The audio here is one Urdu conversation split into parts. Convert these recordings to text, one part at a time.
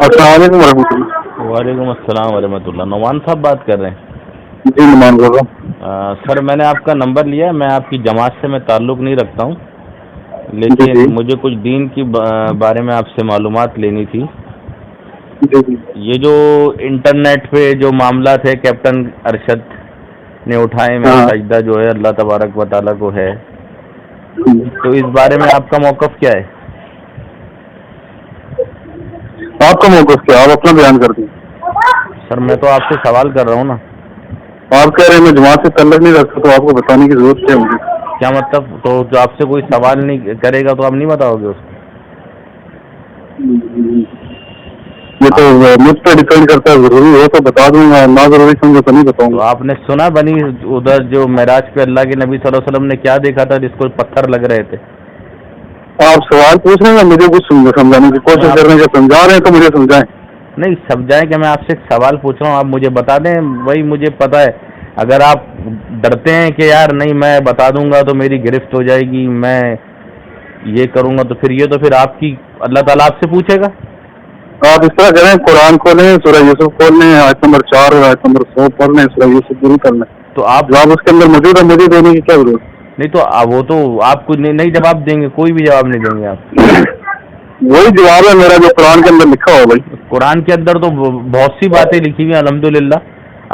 السلام علیکم ورحمۃ اللہ۔ وعلیکم السلام ورحمۃ اللہ۔ نعمان صاحب بات کر رہے ہیں؟ جی نعمان بول رہا ہوں۔ سر میں نے آپ کا نمبر لیا، میں آپ کی جماعت سے میں تعلق نہیں رکھتا ہوں، لیکن مجھے کچھ دین کی بارے میں آپ سے معلومات لینی تھی۔ یہ جو انٹرنیٹ پہ جو معاملات ہے کیپٹن ارشد نے اٹھائے میں سجدہ جو ہے اللہ تبارک و تعالیٰ کو ہے، تو اس بارے میں آپ کا موقف کیا ہے؟ آپ کا موقف کیا؟ آپ اپنا بیان کر دیں۔ سر میں تو آپ سے سوال کر رہا ہوں نا۔ آپ کہہ رہے ہیں میں جماعت سے تعلق نہیں رکھتا، تو آپ کو بتانے کی ضرورت کیا مجھے؟ کیا مطلب؟ تو جو آپ سے کوئی سوال نہیں کرے گا تو آپ نہیں بتاؤ گے اس کو؟ یہ تو مجھ پہ ڈیپینڈ کرتا ہے، ضروری ہو تو بتا دوں گا، نہ ضروری سمجھو تو نہیں بتاؤں گا۔ آپ نے سنا بنی ادھر جو معراج پہ اللہ کے نبی صلی اللہ علیہ وسلم نے کیا دیکھا تھا جس کو پتھر لگ رہے تھے؟ آپ سوال پوچھ رہے ہیں، مجھے کچھ سمجھانے کی کوشش کر رہے ہیں، سمجھا رہے ہیں تو مجھے سمجھائیں۔ نہیں سمجھائیں کہ میں آپ سے ایک سوال پوچھ رہا ہوں، آپ مجھے بتا دیں، وہی مجھے پتا ہے۔ اگر آپ ڈرتے ہیں کہ یار نہیں میں بتا دوں گا تو میری گرفت ہو جائے گی، میں یہ کروں گا، تو پھر آپ کی اللہ تعالیٰ آپ سے پوچھے گا۔ آپ اس طرح کریں، قرآن کھولیں، سورہ یوسف کھول لیں، آیت نمبر 4 اور آیت نمبر 100 پڑھ لیں، سورہ یوسف شروع کر لیں، تو آپ جواب اس کے اندر موجود ہے، مجھے دینے کی کیا ضرورت؟ نہیں تو وہ تو آپ کو نہیں جواب دیں گے، کوئی بھی جواب نہیں دیں گے آپ۔ وہی جواب ہے میرا جو قرآن کے اندر لکھا ہو بھائی۔ قرآن کے اندر تو بہت سی باتیں لکھی ہوئی ہیں الحمدللہ۔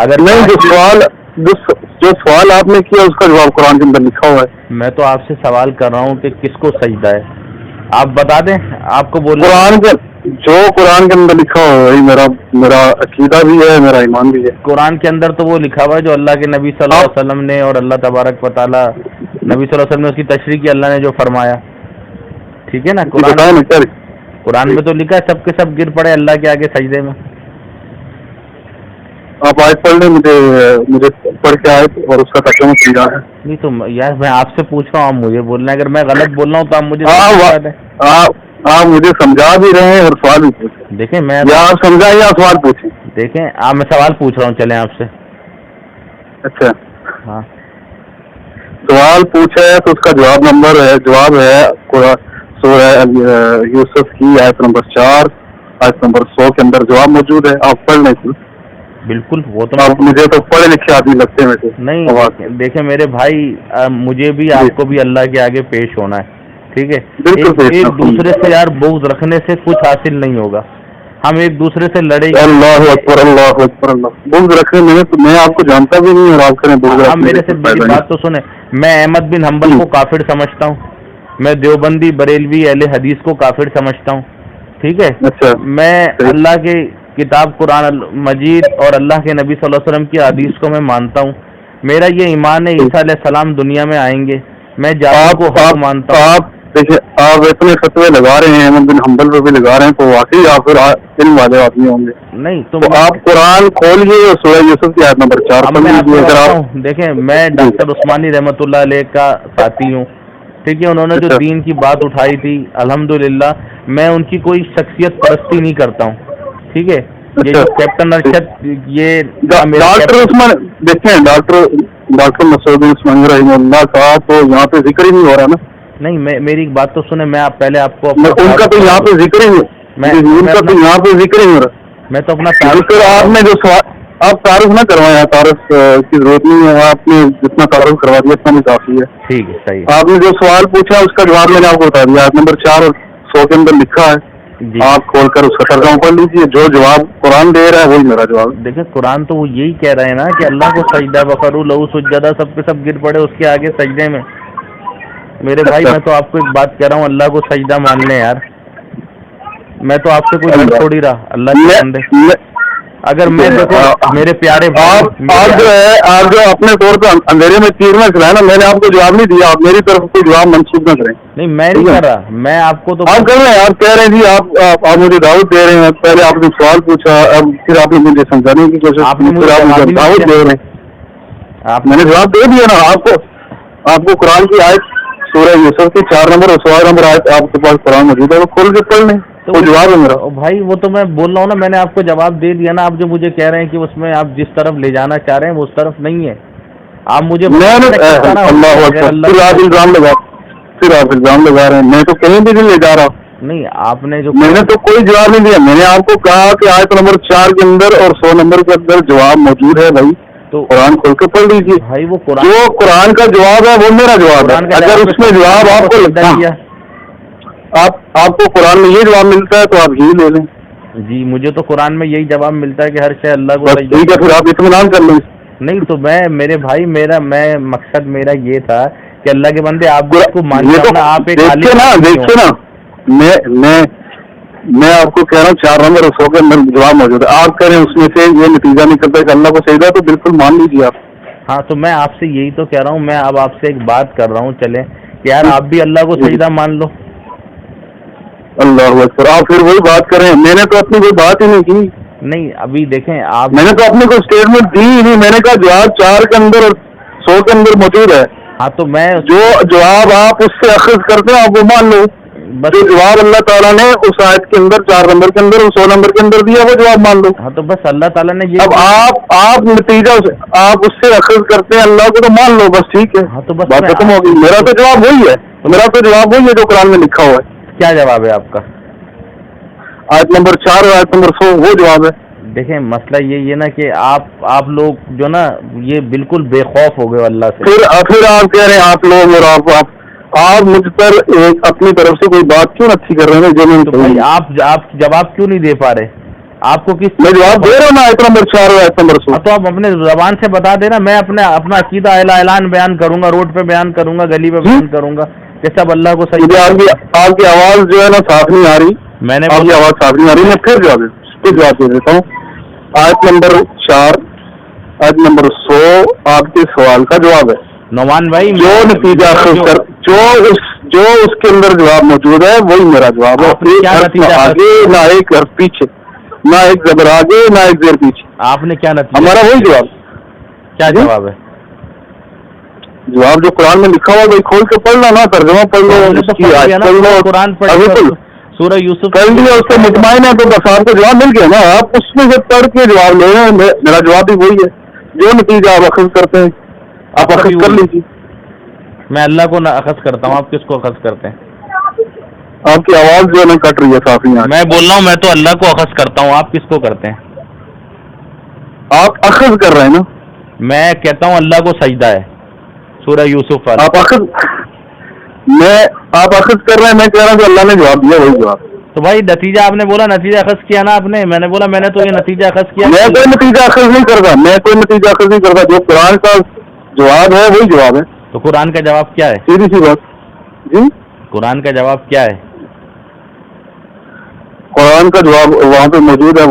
اگر نہیں جو سوال آپ نے کیا اس کا جواب قرآن کے اندر لکھا ہوا ہے۔ میں تو آپ سے سوال کر رہا ہوں کہ کس کو سجدہ ہے، آپ بتا دیں، آپ کو بولنا جو قرآن کے اندر لکھا ہوا ہے میرا عقیدہ بھی ہے، میرا ایمان بھی ہے۔ قرآن کے اندر تو وہ لکھا ہوا ہے جو اللہ کے نبی صلی اللہ علیہ وسلم نے، اور اللہ تبارک و تعالیٰ نبی صلی اللہ علیہ وسلم نے اس کی تشریح کی، اللہ نے جو فرمایا، ٹھیک ہے نا؟ قرآن میں تو لکھا ہے سب کے سب گر پڑے اللہ کے آگے سجدے میں۔ آپ آیت پڑھ لیں، مجھے پڑھ کے آیت اور اس کا ترجمہ سمجھا ہے۔ نہیں تو یار میں آپ سے پوچھ رہا ہوں، آپ مجھے بولنا ہے، اگر میں غلط بول رہا ہوں تو آپ مجھے آپ مجھے سمجھا بھی رہے ہیں اور سوال بھی پوچھیں۔ دیکھیں میں آپ سمجھائیں یا سوال پوچھیں؟ دیکھیں میں سوال پوچھ رہا ہوں، چلیں آپ سے۔ اچھا ہاں سوال پوچھا ہے تو اس کا جواب ہے سورہ یوسف کی آیت نمبر 4 آیت نمبر 100 کے اندر جواب موجود ہے، آپ پڑھ لیں۔ بالکل، وہ تو آپ مجھے تو پڑھے لکھے آدمی لگتے ہیں نہیں۔ دیکھیں میرے بھائی، مجھے بھی آپ کو بھی اللہ کے آگے پیش ہونا ہے، ٹھیک ہے؟ ایک دوسرے سے یار بغض رکھنے سے کچھ حاصل نہیں ہوگا، ہم ایک دوسرے سے لڑیں گے۔ اللہ اکبر اللہ اکبر اللہ۔ بغض رکھنے میں آپ کو جانتا بھی نہیں، اور آپ کریں بغض رکھنے۔ میرے سے میری بات تو سنیں، میں احمد بن حنبل کو کافر سمجھتا ہوں، میں دیوبندی بریلوی اہل حدیث کو کافر سمجھتا ہوں، ٹھیک ہے؟ میں اللہ کے کتاب قرآن مجید اور اللہ کے نبی صلی اللہ علیہ وسلم کی حدیث کو میں مانتا ہوں، میرا یہ ایمان ہے عیسیٰ علیہ السلام دنیا میں آئیں گے، میں جادو کو حق مانتا ہوں۔ دیکھیں آپ اتنے فتوے لگا رہے ہیں، احمد بن حنبل پہ بھی لگا رہے ہیں، تو واقعی آپ پھر علم والے آدمی ہوں گے۔ نہیں تو آپ قرآن کھولیے اور سورہ یوسف کی آیت نمبر 4 پڑھ۔ دیکھیں میں ڈاکٹر عثمانی رحمۃ اللہ علیہ کا ساتھی ہوں، ٹھیک ہے؟ انہوں نے جو دین کی بات اٹھائی تھی الحمدللہ، میں ان کی کوئی شخصیت پرستی نہیں کرتا ہوں، ٹھیک ہے؟ یہ جو کیپٹن ارشد، یہ ڈاکٹر عثمان، دیکھیں ڈاکٹر مسعود عثمانی رحمہ اللہ کا تو یہاں پہ ذکر ہی نہیں ہو رہا نا۔ نہیں میں ایک بات تو سنیں، میں پہلے آپ کو ان کا تو یہاں پہ ذکر ہی ان کا تو یہاں پہ ذکر ہی ہو رہا۔ میں تو اپنا آپ نے جو آپ تعارف نہ کروائیں، تعارف کی ضرورت نہیں ہے، آپ نے جتنا تعارف کروا دیا اتنا بھی کافی ہے۔ ٹھیک ہے، صحیح۔ آپ نے جو سوال پوچھا اس کا جواب میں نے آپ کو بتا دیا، آیت نمبر 4 اور 100 کے اندر لکھا ہے، آپ کھول کر اس کا ترجمہ پڑھ لیجیے، جو جواب قرآن دے رہا ہے وہی میرا جواب۔ دیکھیں قرآن تو وہ یہی کہہ رہے ہیں نا کہ اللہ کو سجدہ وخروا لہ سجدا، سب کے سب گر پڑے اس کے آگے سجدے میں۔ میرے بھائی میں تو آپ کو ایک بات کہہ رہا ہوں، اللہ کو سجدہ مان لیں یار، میں تو آپ سے کوئی لڑ تھوڑی رہا، اللہ کے بندے۔ اگر میں دیکھو میرے پیارے آپ جو اپنے طور پہ اندھیرے میں تیر میں چلائے نا، میں نے آپ کو جواب نہیں دیا، آپ میری طرف کوئی جواب منسوخ نہ کریں۔ نہیں میں نہیں کر رہا، میں آپ کو تو آپ کر رہے ہیں، آپ کہہ رہے ہیں جی آپ مجھے دعوت دے رہے ہیں، پہلے آپ نے سوال پوچھا، اب پھر آپ نے مجھے سمجھانے کی کوشش کی، پھر آپ مجھے دعوت دے رہے ہیں۔ میں نے جواب دے دیا نا آپ کو قرآن کی آیت سورہ یوسف کی 4 نمبر اور 16 نمبر آیت آپ کے پاس قرآن موجود ہے، وہ کھول کے پڑھ لیں، تو جواب ہے میرا۔ بھائی وہ تو میں بول رہا ہوں نا، میں نے آپ کو جواب دے دیا نا، آپ جو مجھے کہہ رہے ہیں کہ اس میں آپ جس طرف لے جانا چاہ رہے ہیں وہ اس طرف نہیں ہے، آپ مجھے پھر آپ الزام لگا رہے ہیں، میں تو کہیں بھی نہیں لے جا رہا ہوں۔ نہیں آپ نے جو میں نے تو کوئی جواب نہیں دیا. میں نے آپ کو کہا کہ آیت نمبر 4 کے اندر اور 100 نمبر کے اندر جواب موجود ہے بھائی, تو قرآن کھول کے پڑھ لیجیے بھائی. وہ جو قرآن کا جواب ہے وہ میرا جواب ہے. اگر اس میں جواب آپ کو لگتا ہے, آپ کو قرآن میں یہ جواب ملتا ہے تو آپ یہی لے لیں. جی مجھے تو قرآن میں یہی جواب ملتا ہے کہ ہر شے اللہ کو سجدہ. ٹھیک ہے, پھر آپ اطمینان کر لیں. نہیں تو میرے بھائی میں مقصد میرا یہ تھا کہ اللہ کے بندے آپ بھی اس کو مانتے ہیں. آپ ایک دیکھیے نا, میں آپ کو کہہ رہا ہوں 4 نمبر اور 100 کے اندر جواب موجود ہے. آپ کہہ رہے ہیں اس میں سے یہ نتیجہ نکلتا ہے کہ اللہ کو سجدہ, تو بالکل مان لیجیے آپ. ہاں تو میں آپ سے یہی تو کہہ رہا ہوں. میں اب آپ سے ایک بات کر رہا ہوں, چلیں کہ یار آپ بھی اللہ کو سجدہ مان لو. اللہ اکبر, آپ پھر وہی بات کریں. میں نے تو اپنی کوئی بات ہی نہیں کی. نہیں ابھی دیکھیں آپ, میں نے تو اپنی کوئی اسٹیٹمنٹ دی ہی نہیں. میں نے کہا جواب 4 کے اندر اور 100 کے اندر موجود ہے. ہاں تو میں جو جواب آپ اس سے اخذ کرتے ہیں آپ وہ مان لو. جو جواب اللہ تعالیٰ نے اس آیت کے اندر 4 نمبر کے اندر اور 100 نمبر کے اندر دیا وہ جواب مان لو. ہاں تو بس اللہ تعالیٰ نے یہ, اب آپ نتیجہ آپ اس سے اخذ کرتے ہیں اللہ کو, تو مان لو بس. ٹھیک ہے, ہاں تو بس بات ختم ہوگی. میرا تو جواب وہی ہے. میرا تو جواب وہی ہے جو قرآن میں لکھا ہوا ہے. کیا جواب ہے آپ کا؟ آیت نمبر 4 اور آیت نمبر 100 وہ جواب ہے. دیکھیں مسئلہ یہ ہے نا کہ آپ لوگ جو نا یہ بالکل بے خوف ہو گئے اللہ سے. پھر آپ کہہ رہے ہیں آپ لوگ, اور آپ مجھ پر اپنی طرف سے کوئی بات کیوں اچھی کر رہے ہیں جو میں آپ جواب کیوں نہیں دے پا رہے؟ آپ کو کس میں جواب دے رہا ہوں نا آیت نمبر 4 اور آیت نمبر 100. تو آپ اپنے زبان سے بتا دینا. میں اپنا عقیدہ اعلان بیان کروں گا, روڈ پہ بیان کروں گا, گلی پہ بیان کروں گا کہ سب اللہ کو صحیح. آپ کی آواز جو ہے نا صاف نہیں آ رہی. میں نے آپ کی آواز صاف نہیں آ رہی. میں پھر جواب دے دیتا ہوں. آیت نمبر 4 آیت نمبر 100 آپ کے سوال کا جواب ہے. نعمان بھائی, جو نتیجہ جو اس کے اندر جواب موجود ہے وہی میرا جواب ہے. آگے نہ ایک حرف پیچھے, نہ ایک زبر آگے نہ ایک زیر پیچھے. آپ نے کیا نتیجہ, ہمارا وہی جواب. کیا جواب ہے؟ جواب جو قرآن میں لکھا ہوا وہی کھول کے پڑھنا نا, ترجمہ پڑھ لو, قرآن پڑھ سورہ یوسف کر لیا, اس سے مطمئن ہے تو بس آپ کو جواب مل گیا نا. آپ اس میں سے پڑھ کے جواب لے رہے ہیں. میرا جواب بھی وہی ہے. جو نتیجہ آپ اخذ کرتے ہیں آپ اخذ کر لیجیے. میں اللہ کو نہ اخذ کرتا ہوں, آپ کس کو اخذ کرتے ہیں؟ آپ کی آواز جو ہے نا کٹ رہی ہے صاف نہیں. میں بول رہا ہوں میں تو اللہ کو اخذ کرتا ہوں, آپ کس کو کرتے ہیں؟ آپ اخذ کر رہے ہیں نا. میں کہتا ہوں اللہ کو سجدہ ہے, سورہ یوسف والا. آپ اخذ کر رہے ہیں, میں کہہ رہا ہوں کہ اللہ نے جواب دیا وہی جواب. تو بھائی نتیجہ آپ نے بولا نتیجہ اخذ کیا نا آپ نے. میں نے بولا میں نے تو یہ نتیجہ اخذ کیا. میں کوئی نتیجہ اخذ نہیں کرتا. جو قرآن کا جواب ہے وہی جواب ہے. تو قرآن کا جواب کیا ہے؟ سیدھی سی بات. جی قرآن کا جواب کیا ہے؟ قرآن کا جواب وہاں پہ موجود ہے.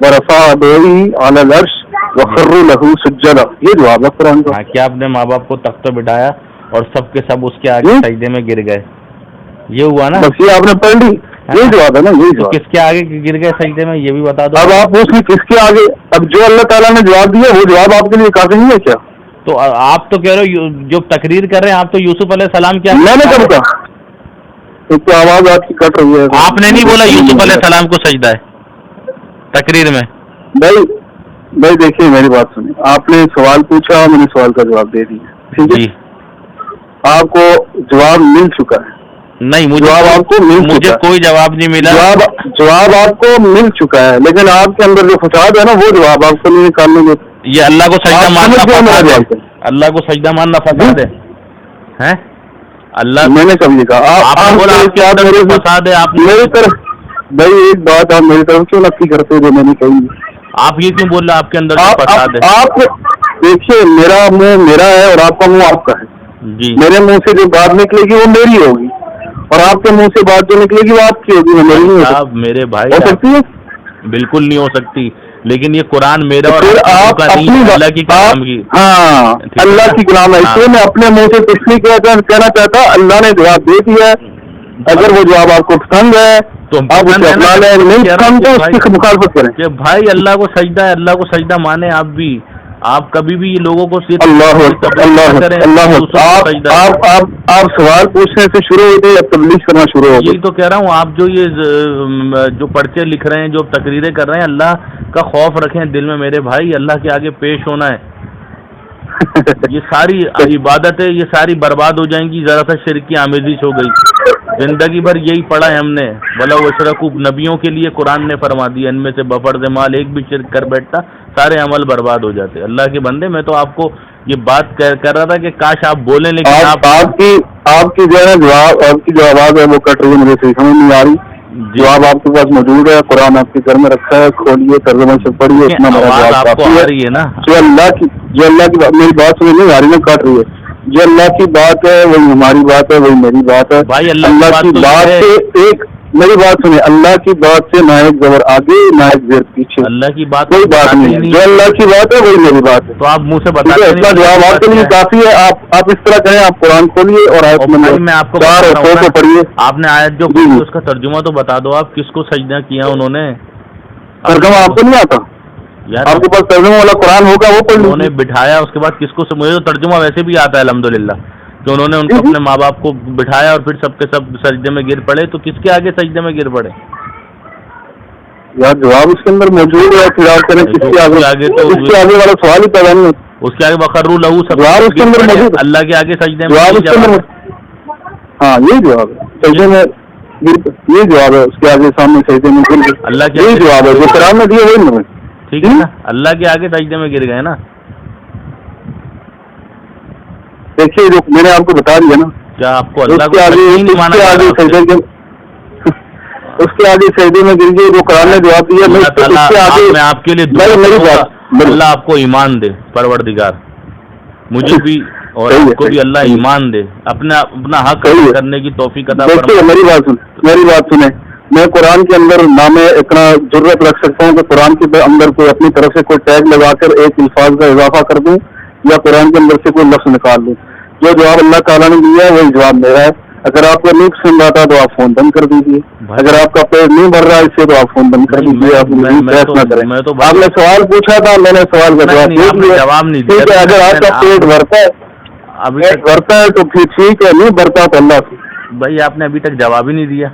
ورفع ابویہ علی العرش وخروا لہ سجدا. یہ جواب ہے قرآن کا. کیا آپ نے ماں باپ کو تخت پہ بٹھایا اور سب کے سب اس کے آگے سجدے میں گر گئے؟ یہ ہوا نا. بس یہ آپ نے پڑھ لی, یہی جواب ہے نا. یہی جواب. کس کے آگے گر گئے سجدے میں یہ بھی بتا دو. اب آپ پوچھ لیں کس کے آگے. اب جو اللہ تعالیٰ نے جواب دیا وہ جواب آپ کے لیے کافی نہیں ہے کیا؟ تو آپ تو کہہ رہے ہو جو تقریر کر رہے ہیں آپ تو یوسف علیہ السلام کیا. میں نے کب کہا؟ ایک تو آواز آپ کی کٹ رہی ہے. آپ نے نہیں بولا یوسف علیہ السلام کو سجدہ ہے تقریر میں. بھائی دیکھیے میری بات سنیں. آپ نے سوال پوچھا, میں نے سوال کا جواب دے دیا. ٹھیک ہے, آپ کو جواب مل چکا ہے. نہیں مجھے کوئی جواب نہیں ملا. جواب آپ کو مل چکا ہے, لیکن آپ کے اندر جو فساد ہے نا وہ جواب آپ کو نہیں نکالنے گے. یہ اللہ کو سجدہ ماننا فساد ہے. اللہ کو سجدہ ماننا فساد ہے. اللہ میں نے کب نہیں کہا فساد ہے. آپ میری طرف بھائی ایک بات آپ میری طرف کیوں نفی کرتے جو میں نے کہی. آپ یہ کیوں بول رہے ہیں آپ کے اندر فساد ہے؟ آپ دیکھیے میرا منہ میرا ہے اور آپ کا منہ آپ کا ہے. جی میرے منہ سے جو بات نکلے گی وہ میری ہوگی, اور آپ کے منہ سے بات جو نکلے گی وہ آپ کی ہوگی, وہ میری نہیں ہوگی. میرے بھائی ہو سکتی ہے؟ بالکل نہیں ہو سکتی. لیکن یہ قرآن میرا اور آپ اللہ کی کلام کی. ہاں اللہ کی کلام ہے. اس لیے میں اپنے منہ سے کچھ نہیں کہنا چاہتا. اللہ نے جواب دے دیا. اگر وہ جواب آپ کو پسند ہے تو آپ اسے اپنا لیں, نہیں پسند تو اس کی مخالفت کریں. کہ بھائی اللہ کو سجدہ ہے, اللہ کو سجدہ مانے. آپ بھی آپ کبھی بھی لوگوں کو آپ سوال پوچھنے سے شروع ہوتے یا تبلیغ کرنا شروع ہو. یہی تو کہہ رہا ہوں. آپ جو یہ جو پرچے لکھ رہے ہیں, جو تقریریں کر رہے ہیں, اللہ کا خوف رکھیں دل میں میرے بھائی. اللہ کے آگے پیش ہونا ہے. یہ ساری عبادتیں یہ ساری برباد ہو جائیں گی ذرا سا شرک کی آمیزش ہو گئی. زندگی بھر یہی پڑھا ہے ہم نے, بلا وشرکوا, نبیوں کے لیے قرآن نے فرما دیا ان میں سے بفرض مال ایک بھی شرک کر بیٹھتا سارے عمل برباد ہو جاتے. اللہ کے بندے, میں تو آپ کو یہ بات کر رہا تھا کہ کاش آپ بولیں, لیکن آپ کی جو ہے جواب, آپ کی جو آواز ہے وہ کٹ رہی ہے, مجھے صحیح سمجھ نہیں آ رہی. جواب آپ کے پاس موجود ہے, قرآن آپ کے گھر میں رکھا ہے, کھولیے ترجمہ سے پڑھیے, اتنا بڑا جواب کافی ہے. جو اللہ کی میری بات سمجھ نہیں آ رہی نا, کٹ رہی ہے. جو اللہ کی بات ہے وہی ہماری بات ہے, وہی میری بات ہے. اللہ کی بات سے ایک, میری بات سنیں, اللہ کی بات سے نہ ایک زبر آگے نہ ایک زیر پیچھے, اللہ کی بات کوئی بات نہیں ہے. جو اللہ کی بات ہے وہی میری بات ہے. تو آپ منہ سے بتائیں, اس کا جواب آپ کے لیے کافی ہے. آپ اس طرح کہیں, آپ قرآن کھولیے اور آیت میں آپ کو پڑھیے. آپ نے آیت جو پڑھی اس کا ترجمہ تو بتا دو, آپ کس کو سجدہ کیا انہوں نے. ترجمہ آپ کو نہیں آتا یار, آپ کے پاس ترجمہ والا قرآن ہوگا وہ پڑھ انہوں نے بٹھایا, اس کے بعد کس کو, مجھے تو ترجمہ ویسے بھی آتا ہے الحمدللہ, کہ انہوں نے ان کو اپنے ماں باپ کو بٹھایا اور پھر سب کے سب سجدے میں گر پڑے, تو کس کے آگے سجدے میں گر پڑے یار. جواب اس کے اندر موجود ہے, پھر آپ کریں کس کے آگے, تو اس کے آگے والا سوال ہی پیدا نہیں. اس کے آگے وخروا لہو, سب جواب اس کے اندر موجود, اللہ کے آگے سجدے میں. جواب اس کے اندر, ہاں یہی جواب ہے, سجدے میں یہ جواب ہے, اس کے آگے سامنے سجدے میں گر, اللہ کے یہی جواب ہے جو قرآن میں دیا وہی میں. ٹھیک ہے نا, اللہ کے آگے سجدے میں گر گئے نا. دیکھیے جو میں نے آپ کو بتا دیا نا, کیا آپ کو اللہ کے آگے اس کے آگے سجدے میں گر گئے, جو قرآن نے جواب دیا. میں آپ کے لیے میری بات, اللہ آپ کو ایمان دے پروردگار, مجھے بھی اور آپ کو بھی اللہ ایمان دے, اپنا حق کرنے کی توفیق عطا فرمائے. میری بات سنیں, میں قرآن کے اندر نہ میں اتنا ضرورت رکھ سکتا ہوں کہ قرآن کے اندر کوئی اپنی طرف سے کوئی ٹیگ لگا کر ایک الفاظ کا اضافہ کر دوں یا قرآن کے اندر سے کوئی لفظ نکال دوں. جو جواب اللہ تعالیٰ نے دیا ہے وہی جواب میرا ہے. اگر آپ کو نہیں پسند آتا تو آپ فون بند کر دیجیے, اگر آپ کا پیٹ نہیں بھر رہا ہے اس سے تو آپ فون بند کر دیجیے. آپ نہ کریں. آپ نے سوال پوچھا تھا, میں نے سوال کا جواب نہیں دیا. ٹھیک ہے, اگر آپ کا پیٹ بھرتا ہے تو پھر ٹھیک ہے, نہیں بھرتا تو اللہ سے. بھائی آپ نے ابھی تک جواب ہی نہیں دیا.